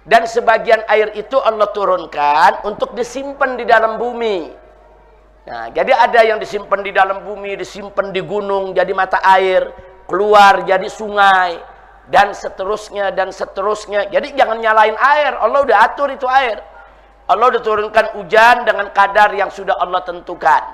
Dan sebagian air itu Allah turunkan untuk disimpan di dalam bumi. Nah, jadi ada yang disimpan di dalam bumi, disimpan di gunung jadi mata air, keluar jadi sungai. Dan seterusnya, dan seterusnya. Jadi jangan nyalain air. Allah udah atur itu air. Allah udah turunkan hujan dengan kadar yang sudah Allah tentukan.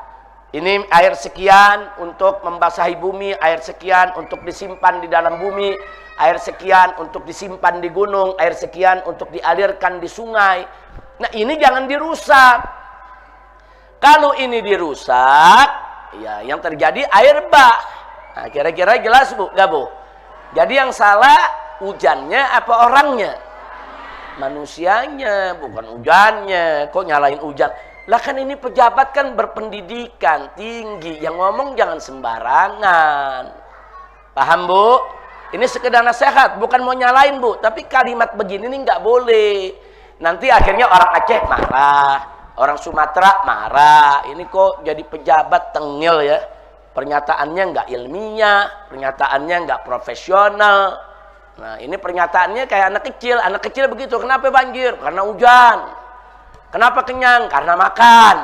Ini air sekian untuk membasahi bumi, air sekian untuk disimpan di dalam bumi, air sekian untuk disimpan di gunung, air sekian untuk dialirkan di sungai. Nah, ini jangan dirusak. Kalau ini dirusak, ya yang terjadi air bah. Nah, kira-kira jelas, Bu? Nggak, Bu? Jadi yang salah hujannya apa orangnya? Manusianya, bukan hujannya. Kok nyalain hujan? Lah kan ini pejabat kan berpendidikan tinggi. Yang ngomong jangan sembarangan. Paham, Bu? Ini sekedar nasihat, bukan mau nyalain, Bu. Tapi kalimat begini nih nggak boleh. Nanti akhirnya orang Aceh marah, orang Sumatera marah. Ini kok jadi pejabat tengil ya? Pernyataannya nggak ilmiah, pernyataannya nggak profesional. Nah, ini pernyataannya kayak anak kecil. Anak kecil begitu, kenapa banjir? Karena hujan. Kenapa kenyang? Karena makan.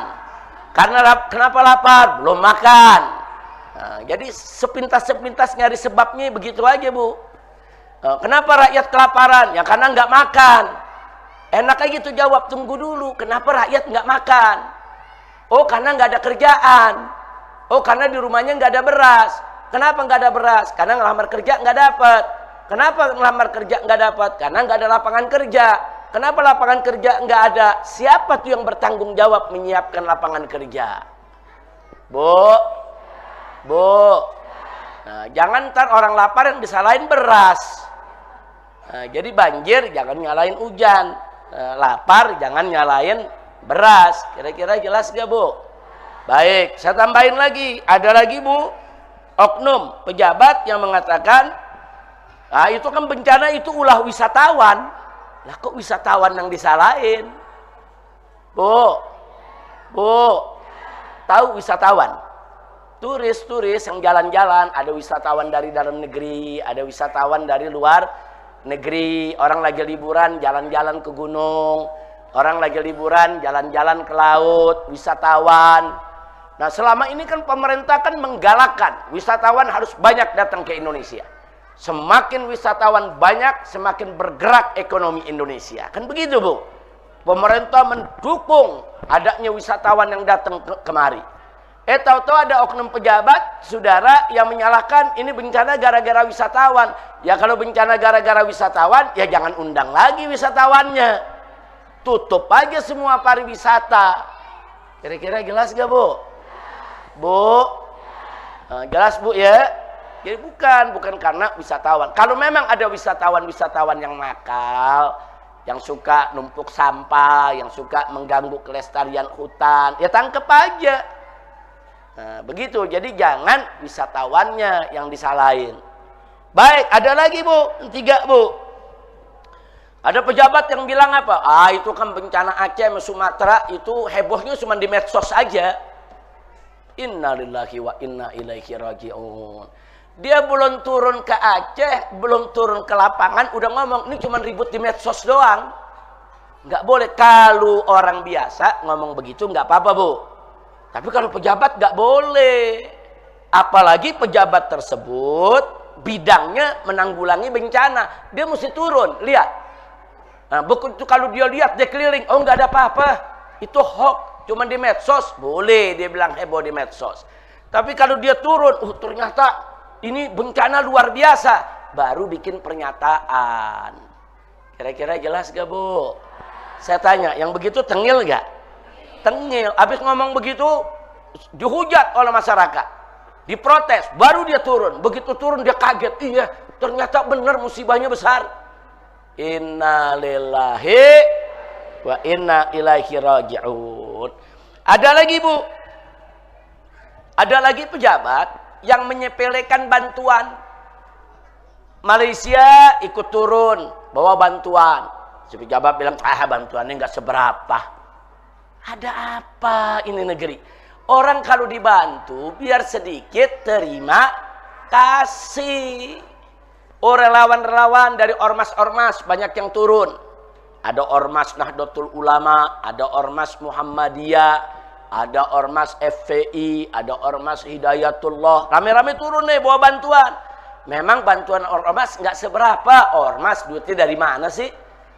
Kenapa lapar? Belum makan. Nah, jadi sepintas-sepintas nyari sebabnya begitu aja, Bu. Kenapa rakyat kelaparan? Ya karena nggak makan. Enak aja gitu jawab, tunggu dulu. Kenapa rakyat nggak makan? Oh, karena nggak ada kerjaan. Oh, karena di rumahnya nggak ada beras. Kenapa nggak ada beras? Karena ngelamar kerja nggak dapat. Kenapa ngelamar kerja nggak dapat? Karena nggak ada lapangan kerja. Kenapa lapangan kerja nggak ada? Siapa tuh yang bertanggung jawab menyiapkan lapangan kerja? Bu. Nah, jangan ntar orang lapar yang disalahin beras. Nah, jadi banjir jangan nyalain hujan. Lapar jangan nyalain beras. Kira-kira jelas gak, Bu? Baik, saya tambahin lagi. Ada lagi, Bu, oknum pejabat yang mengatakan, itu kan bencana itu ulah wisatawan. Lah kok wisatawan yang disalahin? Bu, tahu wisatawan? Turis-turis yang jalan-jalan, ada wisatawan dari dalam negeri, ada wisatawan dari luar negeri. Orang lagi liburan jalan-jalan ke gunung, orang lagi liburan jalan-jalan ke laut, wisatawan. Nah, selama ini kan pemerintah kan menggalakkan wisatawan harus banyak datang ke Indonesia. Semakin wisatawan banyak, semakin bergerak ekonomi Indonesia. Kan begitu, Bu? Pemerintah mendukung adanya wisatawan yang datang kemari. Tahu-tahu ada oknum pejabat, saudara, yang menyalahkan ini bencana gara-gara wisatawan. Ya kalau bencana gara-gara wisatawan, ya jangan undang lagi wisatawannya. Tutup aja semua pariwisata. Kira-kira jelas gak, Bu? Jelas, Bu, ya? Jadi bukan karena wisatawan. Kalau memang ada wisatawan yang nakal, yang suka numpuk sampah, yang suka mengganggu kelestarian hutan, ya tangkep aja. Nah, begitu. Jadi jangan wisatawannya yang disalahin. Baik, ada lagi, Bu. Tiga, Bu. Ada pejabat yang bilang apa? Itu kan bencana Aceh sama Sumatera, itu hebohnya cuma di medsos aja. Innalillahi wa inna ilaihi raji'un. Dia belum turun ke Aceh, belum turun ke lapangan, udah ngomong, ini cuma ribut di medsos doang. Nggak boleh. Kalau orang biasa ngomong begitu nggak apa-apa, Bu. Tapi kalau pejabat nggak boleh. Apalagi pejabat tersebut bidangnya menanggulangi bencana. Dia mesti turun, lihat. Nah, begitu kalau dia lihat, dia keliling, oh nggak ada apa-apa. Itu hoax, cuma di medsos. Boleh dia bilang heboh di medsos. Tapi kalau dia turun, ternyata ini bencana luar biasa, baru bikin pernyataan. Kira-kira jelas gak, Bu? Saya tanya, yang begitu tengil gak? Tengil. Habis ngomong begitu, dihujat oleh masyarakat, diprotes, baru dia turun. Begitu turun dia kaget, iya ternyata benar musibahnya besar. Inna lillahi wa inna ilaihi raji'un. Ada lagi, Bu, ada lagi pejabat yang menyepelekan bantuan. Malaysia ikut turun bawa bantuan. Si pejabat bilang, bantuannya nggak seberapa. Ada apa ini negeri? Orang kalau dibantu biar sedikit terima kasih. Relawan-relawan dari ormas-ormas banyak yang turun. Ada ormas Nahdlatul Ulama, ada ormas Muhammadiyah, ada ormas FPI, ada ormas Hidayatullah. Rame-rame turun nih bawa bantuan. Memang bantuan ormas nggak seberapa. Ormas duitnya dari mana sih?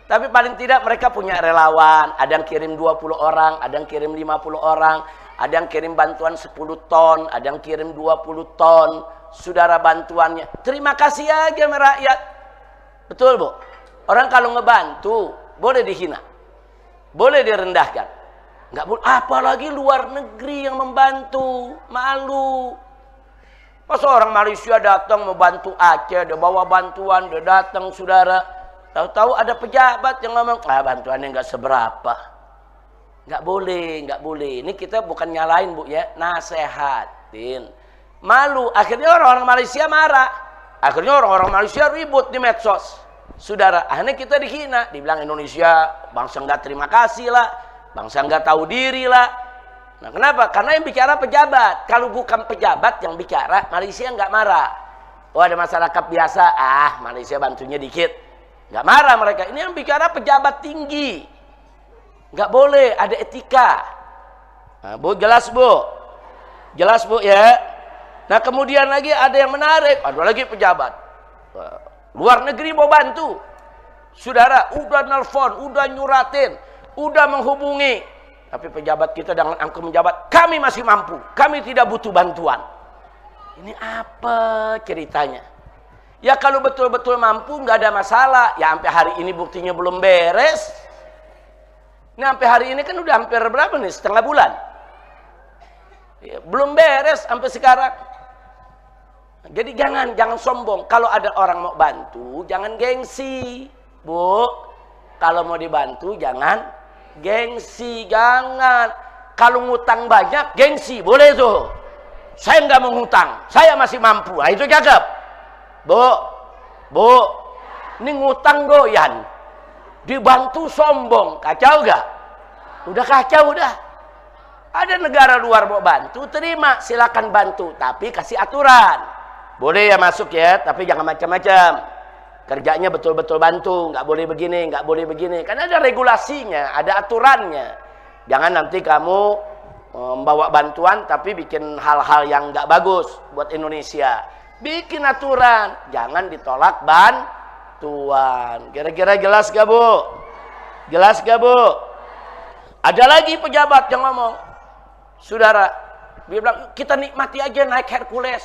Tapi paling tidak mereka punya relawan. Ada yang kirim 20 orang, ada yang kirim 50 orang, ada yang kirim bantuan 10 ton, ada yang kirim 20 ton. Saudara bantuannya. Terima kasih aja sama rakyat. Betul, Bu? Orang kalau ngebantu boleh dihina, boleh direndahkan. Nggak boleh. Apalagi luar negeri yang membantu, malu. Masa orang Malaysia datang membantu Aceh, dia bawa bantuan, dia datang, saudara. Tahu-tahu ada pejabat yang ngomong, bantuannya nggak seberapa. Nggak boleh, nggak boleh. Ini kita bukan nyalain, Bu, ya, nasehatin. Malu. Akhirnya orang-orang Malaysia marah. Akhirnya orang-orang Malaysia ribut di medsos. Saudara, akhirnya kita dihina. Dibilang Indonesia bangsa nggak terima kasih lah, bangsa nggak tahu diri lah. Nah, kenapa? Karena yang bicara pejabat. Kalau bukan pejabat yang bicara, Malaysia nggak marah. Oh, ada masyarakat biasa, Malaysia bantunya dikit. Nggak marah mereka. Ini yang bicara pejabat tinggi. Nggak boleh, ada etika. Nah, Bu, jelas, Bu? Jelas, Bu, ya? Nah, kemudian lagi ada yang menarik. Ada lagi pejabat. Luar negeri mau bantu. Saudara, udah nelfon, udah nyuratin, udah menghubungi. Tapi pejabat kita dengan angka menjabat, kami masih mampu. Kami tidak butuh bantuan. Ini apa ceritanya? Ya kalau betul-betul mampu nggak ada masalah. Ya sampai hari ini buktinya belum beres. Ini sampai hari ini kan udah hampir berapa nih? Setengah bulan. Ya, belum beres sampai sekarang. Jadi jangan sombong. Kalau ada orang mau bantu, jangan gengsi, Bu. Kalau mau dibantu, jangan gengsi, jangan. Kalau ngutang banyak, gengsi, boleh tuh. Saya nggak mau ngutang, saya masih mampu. Nah, itu cakep, Bu. Ini ngutang goyan, dibantu sombong, kacau gak? Udah kacau udah. Ada negara luar mau bantu, terima, silakan bantu, tapi kasih aturan. Boleh ya masuk ya, tapi jangan macam-macam. Kerjanya betul-betul bantu, nggak boleh begini, nggak boleh begini. Karena ada regulasinya, ada aturannya. Jangan nanti kamu membawa bantuan tapi bikin hal-hal yang nggak bagus buat Indonesia. Bikin aturan, jangan ditolak bantuan. Kira-kira jelas gak, Bu? Jelas gak, Bu? Ada lagi pejabat yang ngomong, saudara, dia bilang kita nikmati aja naik Hercules.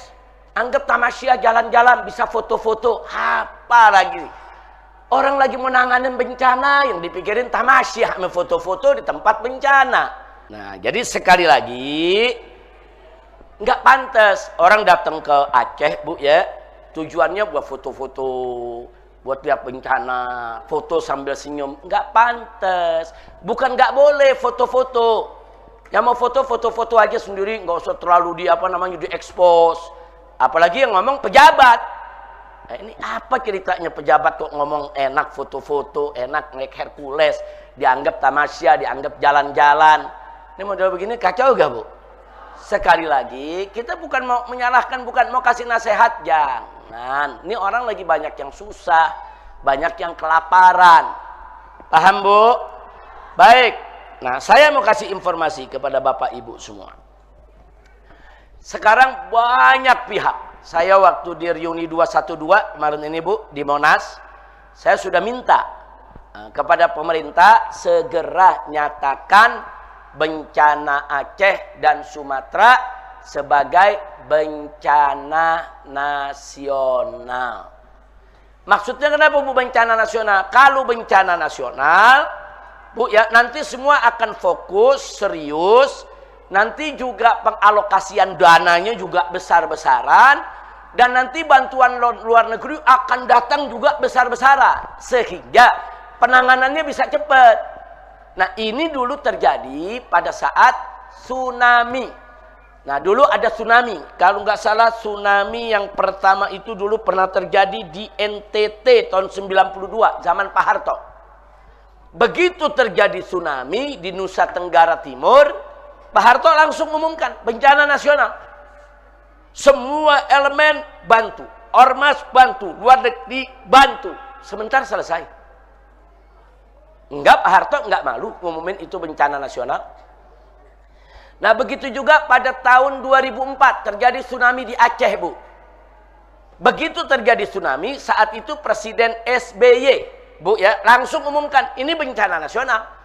Anggap tamasya jalan-jalan bisa foto-foto. Apa lagi? Orang lagi menanganin bencana yang dipikirin tamasya foto-foto di tempat bencana. Nah, jadi sekali lagi nggak pantas orang datang ke Aceh, Bu ya. Tujuannya buat foto-foto, buat lihat bencana, foto sambil senyum. Nggak pantas. Bukan nggak boleh foto-foto. Yang mau foto-foto aja sendiri, nggak usah terlalu diekspos. Apalagi yang ngomong pejabat. Nah, ini apa ceritanya pejabat kok ngomong enak foto-foto, enak naik Hercules, dianggap tamasya, dianggap jalan-jalan. Ini model begini kacau gak, Bu? Sekali lagi, kita bukan mau menyalahkan, bukan mau kasih nasihat, jangan. Ini orang lagi banyak yang susah, banyak yang kelaparan. Paham, Bu? Baik. Nah, saya mau kasih informasi kepada Bapak Ibu semua. Sekarang banyak pihak. Saya waktu di reuni 212 kemarin ini, Bu, di Monas, saya sudah minta kepada pemerintah segera nyatakan bencana Aceh dan Sumatera sebagai bencana nasional. Maksudnya kenapa, Bu, bencana nasional? Kalau bencana nasional, Bu ya, nanti semua akan fokus, serius. Nanti juga pengalokasian dananya juga besar-besaran. Dan nanti bantuan luar negeri akan datang juga besar-besaran. Sehingga penanganannya bisa cepat. Nah, ini dulu terjadi pada saat tsunami. Nah, dulu ada tsunami. Kalau nggak salah, tsunami yang pertama itu dulu pernah terjadi di NTT tahun 92, zaman Pak Harto. Begitu terjadi tsunami di Nusa Tenggara Timur, Pak Harto langsung umumkan bencana nasional. Semua elemen bantu, ormas bantu, luar negeri bantu. Sebentar selesai. Enggak, Pak Harto enggak malu ngumumin itu bencana nasional. Nah, begitu juga pada tahun 2004 terjadi tsunami di Aceh, Bu. Begitu terjadi tsunami, saat itu Presiden SBY, Bu ya, langsung umumkan ini bencana nasional.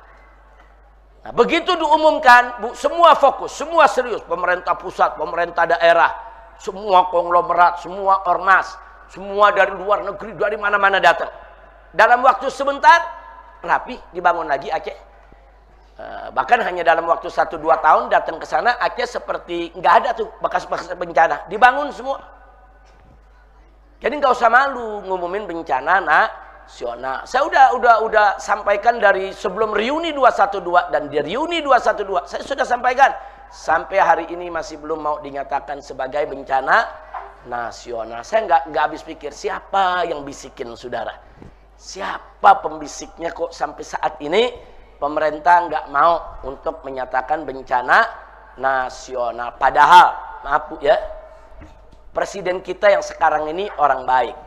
Nah, begitu diumumkan, Bu, semua fokus, semua serius. Pemerintah pusat, pemerintah daerah, semua konglomerat, semua ormas, semua dari luar negeri, dari mana-mana datang. Dalam waktu sebentar, rapi, dibangun lagi Aceh. Bahkan hanya dalam waktu 1-2 tahun datang ke sana, Aceh seperti nggak ada tuh bekas-bekas bencana. Dibangun semua. Jadi nggak usah malu ngumumin bencana nasional. Saya udah sampaikan dari sebelum reuni 212 dan di reuni 212 saya sudah sampaikan sampai hari ini masih belum mau dinyatakan sebagai bencana nasional. Saya nggak habis pikir siapa yang bisikin, saudara. Siapa pembisiknya kok sampai saat ini pemerintah nggak mau untuk menyatakan bencana nasional. Padahal maaf, Bu ya, presiden kita yang sekarang ini orang baik.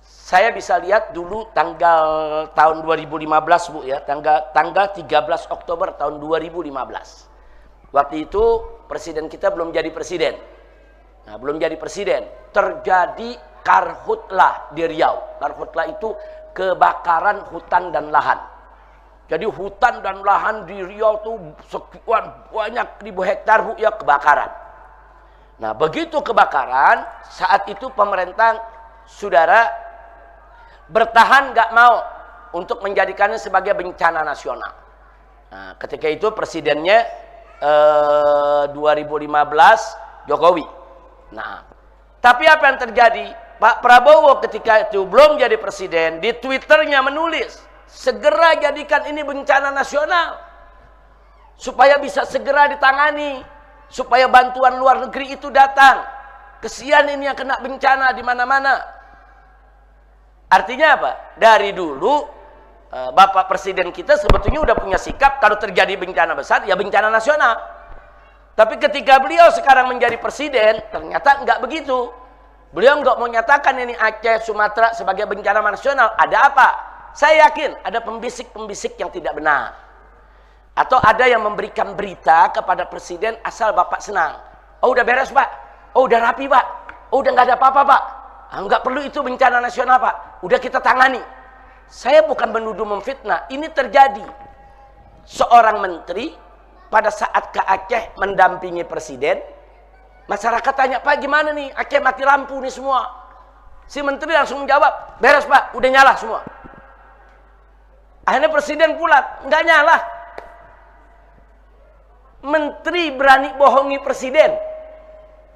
Saya bisa lihat dulu tanggal tahun 2015, Bu ya, tanggal 13 Oktober tahun 2015. Waktu itu presiden kita belum jadi presiden. Nah, belum jadi presiden, terjadi karhutlah di Riau. Karhutlah itu kebakaran hutan dan lahan. Jadi hutan dan lahan di Riau tuh sekian banyak ribu hektar, Bu ya, kebakaran. Nah, begitu kebakaran, saat itu pemerintah, saudara, bertahan nggak mau untuk menjadikannya sebagai bencana nasional. Nah, ketika itu presidennya 2015 Jokowi. Nah, tapi apa yang terjadi? Pak Prabowo ketika itu belum jadi presiden, di Twitternya menulis, segera jadikan ini bencana nasional, supaya bisa segera ditangani, supaya bantuan luar negeri itu datang. Kesian ini yang kena bencana di mana-mana. Artinya apa? Dari dulu Bapak Presiden kita sebetulnya udah punya sikap kalau terjadi bencana besar, ya bencana nasional. Tapi ketika beliau sekarang menjadi presiden, ternyata nggak begitu. Beliau nggak mau nyatakan ini Aceh, Sumatera sebagai bencana nasional. Ada apa? Saya yakin ada pembisik-pembisik yang tidak benar. Atau ada yang memberikan berita kepada presiden asal Bapak senang. Oh udah beres Pak. Oh udah rapi Pak. Oh udah nggak ada apa-apa Pak. Nggak perlu itu bencana nasional Pak. Udah kita tangani. Saya bukan menuduh memfitnah. Ini terjadi. Seorang menteri pada saat ke Aceh mendampingi presiden. Masyarakat tanya, Pak gimana nih? Aceh mati lampu nih semua. Si menteri langsung menjawab, beres Pak, udah nyala semua. Akhirnya presiden pulang, nggak nyala. Menteri berani bohongi presiden.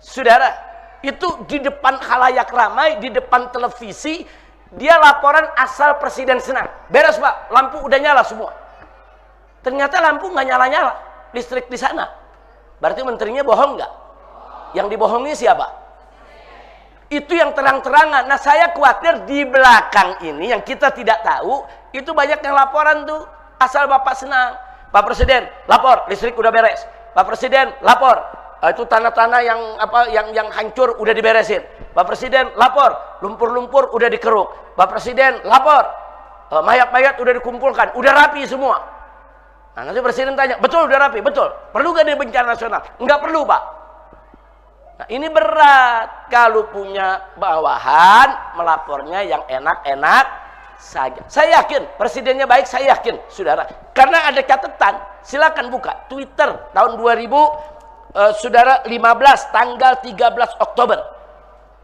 Saudara, itu di depan khalayak ramai, di depan televisi, dia laporan asal presiden senang. Beres Pak, lampu udah nyala semua. Ternyata lampu nggak nyala-nyala, listrik di sana. Berarti menterinya bohong nggak? Yang dibohongi siapa? Itu yang terang-terangan. Nah saya khawatir di belakang ini yang kita tidak tahu, itu banyak yang laporan tuh asal Bapak senang. Pak Presiden lapor, listrik udah beres. Pak Presiden lapor, itu tanah-tanah yang hancur udah diberesin. Pak Presiden lapor, lumpur-lumpur udah dikeruk. Pak Presiden lapor, mayat-mayat udah dikumpulkan, udah rapi semua. Nah nanti Presiden tanya, betul udah rapi? Betul. Perlu gak di bencana nasional? Enggak perlu Pak. Nah ini berat. Kalau punya bawahan, melapornya yang enak-enak saja. Saya yakin, presidennya baik, saya yakin, saudara. Karena ada catatan, silakan buka Twitter tahun 2000, saudara 15, tanggal 13 Oktober.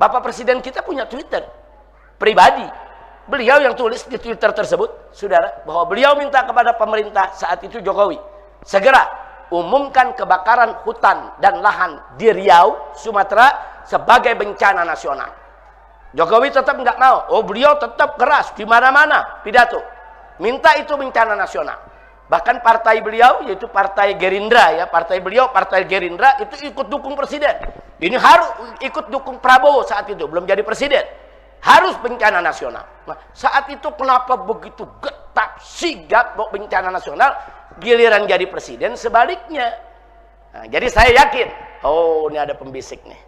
Bapak Presiden kita punya Twitter pribadi. Beliau yang tulis di Twitter tersebut, saudara, bahwa beliau minta kepada pemerintah saat itu Jokowi, segera umumkan kebakaran hutan dan lahan di Riau, Sumatera sebagai bencana nasional. Jokowi tetap nggak mau. Oh beliau tetap keras di mana-mana pidato. Minta itu bencana nasional. Bahkan partai beliau yaitu Partai Gerindra ya, Partai Gerindra itu ikut dukung presiden. Ini harus ikut dukung Prabowo saat itu, belum jadi presiden. Harus bencana nasional. Nah, saat itu kenapa begitu getak sigap mau bencana nasional, giliran jadi presiden sebaliknya. Nah, jadi saya yakin, oh ini ada pembisik nih.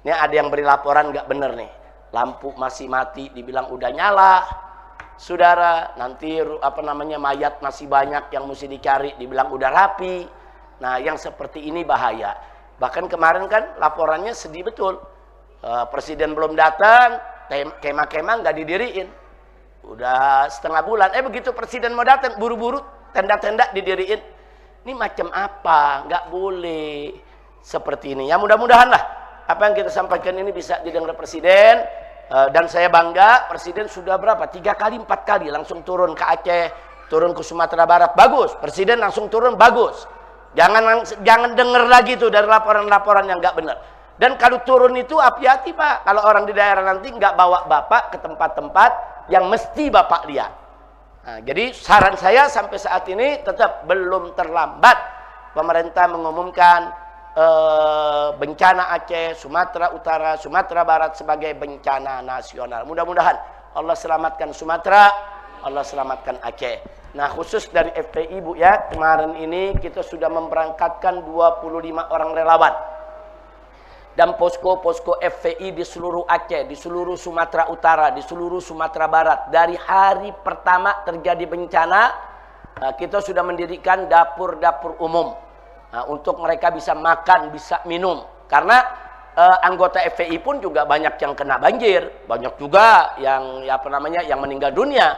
Ini ada yang beri laporan nggak bener nih. Lampu masih mati, dibilang udah nyala. Saudara, nanti mayat masih banyak yang mesti dicari, dibilang udah rapi. Nah, yang seperti ini bahaya. Bahkan kemarin kan laporannya sedih betul. Presiden belum datang, kemah-kemah nggak didiriin. Udah setengah bulan, begitu presiden mau datang, buru-buru tenda-tenda didiriin. Ini macam apa? Nggak boleh seperti ini. Ya mudah-mudahan lah apa yang kita sampaikan ini bisa didengar presiden. Dan saya bangga, presiden sudah berapa? 3 kali, 4 kali langsung turun ke Aceh, turun ke Sumatera Barat. Bagus, presiden langsung turun, bagus. Jangan dengar lagi tuh dari laporan-laporan yang nggak benar. Dan kalau turun itu hati-hati Pak. Kalau orang di daerah nanti nggak bawa Bapak ke tempat-tempat yang mesti Bapak lihat. Nah, jadi saran saya sampai saat ini tetap belum terlambat pemerintah mengumumkan bencana Aceh, Sumatera Utara, Sumatera Barat sebagai bencana nasional. Mudah-mudahan Allah selamatkan Sumatera, Allah selamatkan Aceh. Nah khusus dari FPI Bu ya, kemarin ini kita sudah memberangkatkan 25 orang relawan. Dan posko-posko FPI di seluruh Aceh, di seluruh Sumatera Utara, di seluruh Sumatera Barat. Dari hari pertama terjadi bencana, kita sudah mendirikan dapur-dapur umum. Untuk mereka bisa makan, bisa minum. Karena anggota FPI pun juga banyak yang kena banjir. Banyak juga yang yang meninggal dunia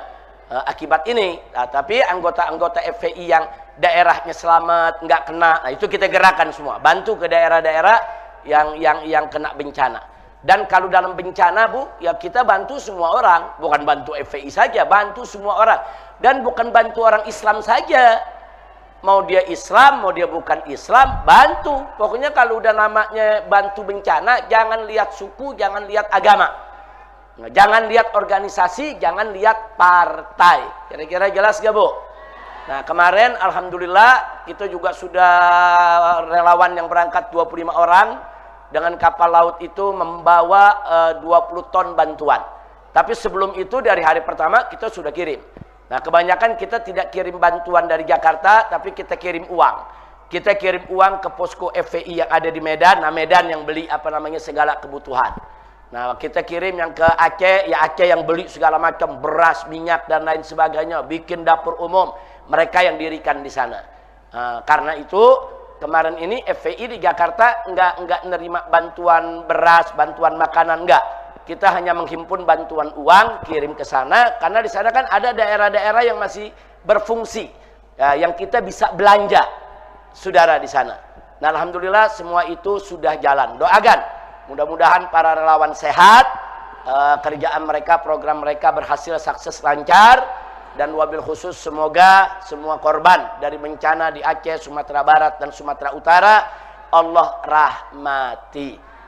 akibat ini. Tapi anggota-anggota FPI yang daerahnya selamat, nggak kena, nah itu kita gerakan semua. Bantu ke daerah-daerah yang kena bencana. Dan kalau dalam bencana Bu, ya kita bantu semua orang, bukan bantu FPI saja, bantu semua orang. Dan bukan bantu orang Islam saja. Mau dia Islam, mau dia bukan Islam, bantu. Pokoknya kalau udah namanya bantu bencana, jangan lihat suku, jangan lihat agama. Nah, jangan lihat organisasi, jangan lihat partai. Kira-kira jelas gak, Bu? Nah, kemarin Alhamdulillah kita juga sudah relawan yang berangkat 25 orang. Dengan kapal laut itu membawa 20 ton bantuan. Tapi sebelum itu dari hari pertama kita sudah kirim. Nah, kebanyakan kita tidak kirim bantuan dari Jakarta, tapi kita kirim uang. Kita kirim uang ke posko FPI yang ada di Medan. Nah, Medan yang beli segala kebutuhan. Nah, kita kirim yang ke Aceh, ya Aceh yang beli segala macam beras, minyak dan lain sebagainya, bikin dapur umum. Mereka yang dirikan di sana. Nah, karena itu kemarin ini FPI di Jakarta enggak nerima bantuan beras, bantuan makanan, enggak. Kita hanya menghimpun bantuan uang, kirim ke sana, karena di sana kan ada daerah-daerah yang masih berfungsi, ya, yang kita bisa belanja, saudara di sana. Nah, alhamdulillah semua itu sudah jalan. Doakan, mudah-mudahan para relawan sehat, kerjaan mereka, program mereka berhasil sukses lancar, dan wabil khusus semoga semua korban dari bencana di Aceh, Sumatera Barat dan Sumatera Utara Allah rahmati.